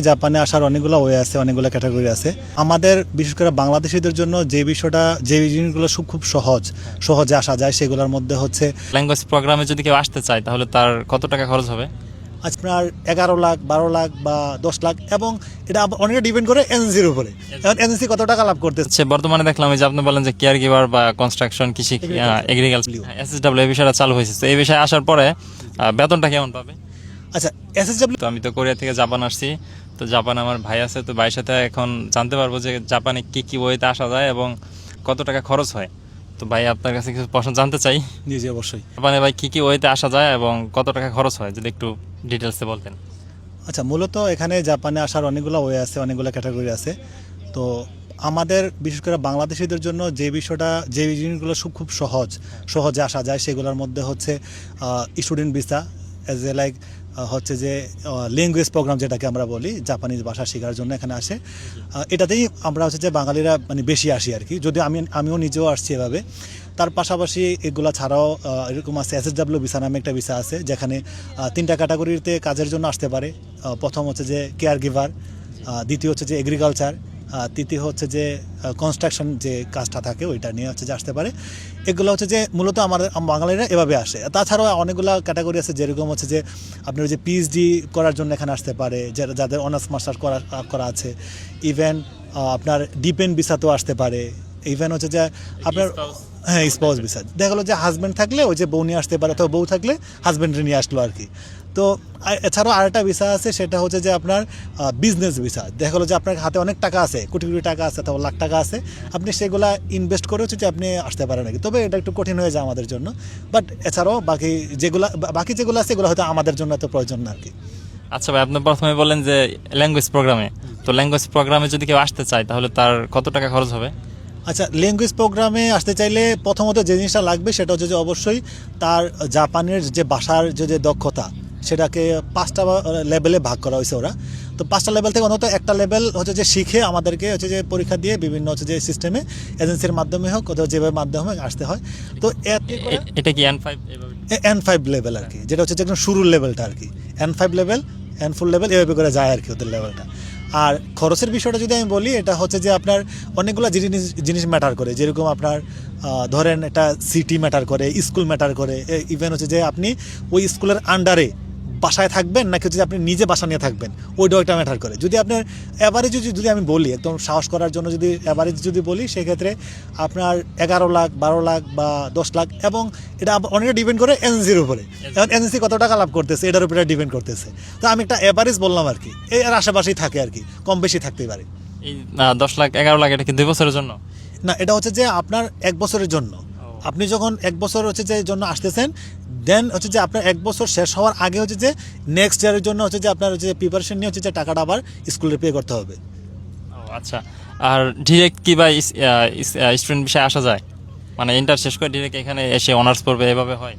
জাপানে আসার অনেকগুলো ওয়ে আছে, অনেকগুলো ক্যাটাগরি আছে। আমাদের বিশেষ করে বাংলাদেশিদের জন্য যে বিষয়টা, যে জিনিসগুলো খুব সহজে আসা যায় সেগুলোর মধ্যে হচ্ছে ল্যাঙ্গুয়েজ প্রোগ্রামে যদি কেউ আসতে চায় তাহলে তার কত টাকা খরচ হবে? আপনার 11 লাখ, 12 লাখ বা 10 লাখ, এবং এটা অনেকটা ডিপেন্ড করে এজেন্সির উপরে। এখন এজেন্সি কত টাকা লাভ করতেছে। বর্তমানে দেখলাম যে আপনি বলেন যে কেয়ার গিভার বা কনস্ট্রাকশন, কৃষি, এগ্রিকালচার, এসএসডব্লিউ এই বিষয়টা চালু হয়েছে। তো এই বিষয়ে আসার পরে বেতনটা কেমন পাবে? আচ্ছা, এসএসডব্লিউ তো আমি তো কোরিয়া থেকে জাপান আসছি, তো জাপানে আমার ভাই আছে, তো ভাইয়ের সাথে এখন জানতে পারবো যে জাপানে কি কি ওয়েতে আসা যায় এবং কত টাকা খরচ হয়। তো ভাই আপনার কাছে কিছু প্রশ্ন জানতে চাই। জি অবশ্যই। জাপানে ভাই কি কি ওয়েতে আসা যায় এবং কত টাকা খরচ হয় যদি একটু ডিটেলসে বলতেন। আচ্ছা, মূলত এখানে জাপানে আসার অনেকগুলো ওয়ে আছে, অনেকগুলো ক্যাটাগরি আছে। তো আমাদের বিশেষ করে বাংলাদেশিদের জন্য যে বিষয়টা, যে জিনিসগুলো খুব সহজে আসা যায় সেগুলোর মধ্যে হচ্ছে student visa, as a like হচ্ছে যে ল্যাঙ্গুয়েজ প্রোগ্রাম যেটাকে আমরা বলি, জাপানিজ ভাষা শেখার জন্য এখানে আসে। এটাতেই আমরা হচ্ছে যে বাঙালিরা মানে বেশি আসি আর কি, যদি আমিও নিজেও আসছি এভাবে। তার পাশাপাশি এগুলো ছাড়াও এরকম আছে, এসএসডব্লিউ ভিসা নামে একটা ভিসা আছে, যেখানে 3টা ক্যাটাগরিতে কাজের জন্য আসতে পারে। প্রথম হচ্ছে যে কেয়ার গিভার, দ্বিতীয় হচ্ছে যে এগ্রিকালচার, তৃতীয় হচ্ছে যে কনস্ট্রাকশন যে কাজটা থাকে ওইটা নিয়ে হচ্ছে যে আসতে পারে। এগুলো হচ্ছে যে মূলত আমাদের বাঙালিরা এভাবে আসে। তাছাড়াও অনেকগুলো ক্যাটাগরি আছে, যেরকম হচ্ছে যে আপনার যে পিএইচডি করার জন্য এখানে আসতে পারে, যাদের অনার্স মাস্টার্স করা আছে। ইভেন আপনার ডিপেন্ড ভিসাতেও আসতে পারে। ইভেন হচ্ছে যে আপনার স্পাউস ভিসা, দেখা গেলো যে হাজব্যান্ড থাকলে ওই যে বউ নিয়ে আসতে পারে, অথবা বউ থাকলে হাজব্যান্ডে নিয়ে আসলো আর কি। তো এছাড়াও আরেকটা ভিসা আছে, সেটা হচ্ছে যে আপনার বিজনেস ভিসা। দেখা গেলো যে আপনার হাতে অনেক টাকা আছে, কোটি কোটি টাকা আছে অথবা লাখ টাকা আছে, আপনি সেগুলা ইনভেস্ট করে হচ্ছে যে আপনি আসতে পারেন নাকি। তবে এটা একটু কঠিন হয়ে যায় আমাদের জন্য, বাট এছাড়াও বাকি যেগুলো আছে এগুলো হয়তো আমাদের জন্য এত প্রয়োজন না আর কি। আচ্ছা ভাই, আপনি প্রথমে বলেন যে ল্যাঙ্গুয়েজ প্রোগ্রামে, তো ল্যাঙ্গুয়েজ প্রোগ্রামে যদি কেউ আসতে চায় তাহলে তার কত টাকা খরচ হবে? আচ্ছা, ল্যাঙ্গুয়েজ প্রোগ্রামে আসতে চাইলে প্রথমত যে জিনিসটা লাগবে সেটা হচ্ছে যে অবশ্যই তার জাপানের যে ভাষার যে দক্ষতা, সেটাকে 5টা লেভেলে ভাগ করা হয়েছে ওরা। তো 5টা লেভেল থেকে অন্তত একটা লেভেল হচ্ছে যে শিখে আমাদেরকে হচ্ছে যে পরীক্ষা দিয়ে বিভিন্ন হচ্ছে যে সিস্টেমে, এজেন্সির মাধ্যমে হোক অথবা যেভাবে মাধ্যমে আসতে হয়। তো এটা কি N5 N5 লেভেল আর কি, যেটা হচ্ছে যে একদম শুরুর লেভেলটা আর কি। N5 লেভেল, N4 লেভেল, এভাবে করে যায় আর কি ওদের লেভেলটা। আর খরচের বিষয়টা যদি আমি বলি, এটা হচ্ছে যে আপনার অনেকগুলো জিনিস ম্যাটার করে। যেরকম আপনার ধরেন একটা সিটি ম্যাটার করে, স্কুল ম্যাটার করে, ইভেন হচ্ছে যে আপনি ওই স্কুলের আন্ডারে বাসায় থাকবেন নাকি হচ্ছে যে আপনি নিজে বাসা নিয়ে থাকবেন, ওইটাও একটা ম্যাটার করে। যদি আপনার অ্যাভারেজ যদি আমি বলি, একদম সাহস করার জন্য যদি অ্যাভারেজ যদি বলি, সেক্ষেত্রে আপনার 11 লাখ, 12 লাখ বা 10 লাখ, এবং এটা অনেকটা ডিপেন্ড করে এজেন্সির উপরে। এখন এজেন্সি কত টাকা লাভ করতেছে এটার উপরে ডিপেন্ড করতেছে। তো আমি একটা অ্যাভারেজ বললাম আর কি, এর আশেপাশেই থাকে আর কি, কম বেশি থাকতেই পারে। এই 10 লাখ 11 লাখ এটা কি 2 বছরের জন্য? না, এটা হচ্ছে যে আপনার 1 বছরের জন্য। আপনি যখন 1 বছর হচ্ছে যে জন্য আসতেছেন, দেন হচ্ছে যে আপনার 1 বছর শেষ হওয়ার আগে হচ্ছে যে নেক্সট ইয়ারের জন্য হচ্ছে যে আপনার হচ্ছে প্রিপারেশন নিয়ে হচ্ছে যে টাকাটা আবার স্কুলে পে করতে হবে। আচ্ছা, আর ডিরেক্ট কি বা স্টুডেন্ট বিষয়ে আসা যায়, মানে ইন্টার শেষ করে ডিরেক্ট এখানে এসে অনার্স পড়বে, এভাবে হয়?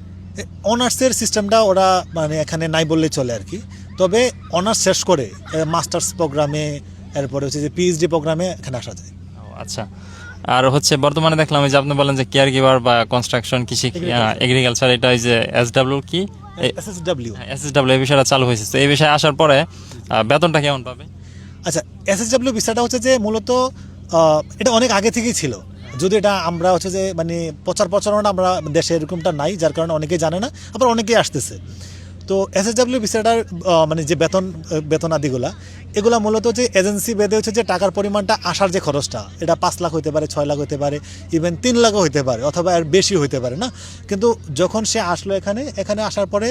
অনার্সের সিস্টেমটা ওরা মানে এখানে নাই বললেই চলে আর কি। তবে অনার্স শেষ করে মাস্টার্স প্রোগ্রামে, এরপরে হচ্ছে যে পিএইচডি প্রোগ্রামে এখানে আসা যায়। আচ্ছা, আর হচ্ছে বর্তমানে দেখলাম যে আপনি বলেন যে কেয়ার গিভার বা কনস্ট্রাকশন, কৃষি, এগ্রিকালচার, এটা ওই যে এসডব্লিউ কি এসএসডব্লিউ এই বিষয়টা চালু হয়েছে। তো এই বিষয়ে আসার পরে বেতনটা কেমন পাবে? আচ্ছা, এসএসডব্লিউ ভিসাটা হচ্ছে যে মূলত এটা অনেক আগে থেকেই ছিল, যদি এটা আমরা হচ্ছে যে মানে প্রচারণা আমরা দেশে এরকমটা নাই, যার কারণে অনেকেই জানে না, আবার অনেকেই আসতেছে। তো এসএসডব্লিউ ভিসাটার মানে যে বেতন আদিগুলা, এগুলা মূলত যে এজেন্সি বেঁধে হচ্ছে যে টাকার পরিমাণটা, আসার যে খরচটা, এটা 5 লাখ হতে পারে, 6 লাখ হতে পারে, ইভেন 3 লাখও হতে পারে, অথবা এর বেশি হতে পারে না। কিন্তু যখন সে আসলো এখানে আসার পরে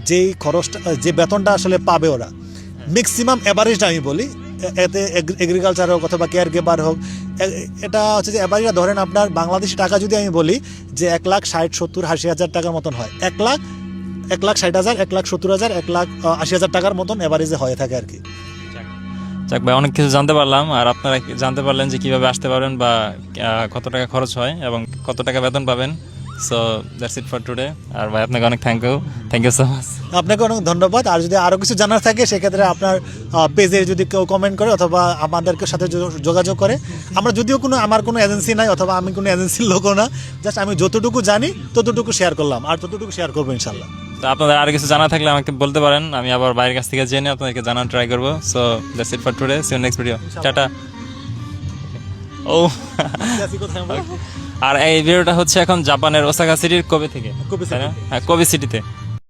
যেই খরচটা, যে বেতনটা আসলে পাবে ওরা, ম্যাক্সিমাম অ্যাভারেজটা আমি বলি, এতে এগ্রিকালচার হোক অথবা কেয়ার গিভার হোক, এটা হচ্ছে যে অ্যাভারেজটা ধরেন আপনার বাংলাদেশি টাকা যদি আমি বলি যে 1,60,70,80,000 টাকার মতন হয়। 1,60,000, 1,70,000, 1,80,000 টাকার মতন অ্যাভারেজে হয়ে থাকে আর কি। যাক ভাই, অনেক কিছু জানতে পারলাম, আর আপনারা জানতে পারলেন যে কিভাবে আসতে পারবেন বা কত টাকা খরচ হয় এবং কত টাকা বেতন পাবেন। So that's it for today. আর ভাই আপনাকে অনেক থ্যাংক ইউ সো মাচ। আপনাকে অনেক ধন্যবাদ। আর যদি আরও কিছু জানার থাকে সেক্ষেত্রে আপনার পেজে যদি কেউ কমেন্ট করে অথবা আমাদেরকে সাথে যোগাযোগ করে, আমরা যদিও আমার কোনো এজেন্সি নাই অথবা আমি কোনো এজেন্সির লোকও না, জাস্ট আমি যতটুকু জানি ততটুকু শেয়ার করলাম, আর ততটুকু শেয়ার করবো ইনশাল্লাহ। তো আপনাদের আর কিছু জানা থাকলে আমাকে বলতে পারেন, আমি আবার বাইরের কাছ থেকে জেনে আপনাদেরকে জানার ট্রাই করবো। So that's it for today, see you next video, tata. ও আর এই ভিডিওটা হচ্ছে এখন জাপানের ওসাকা সিটির কোবে থেকে, কোবে তাই না? হ্যাঁ, কোবে সিটিতে।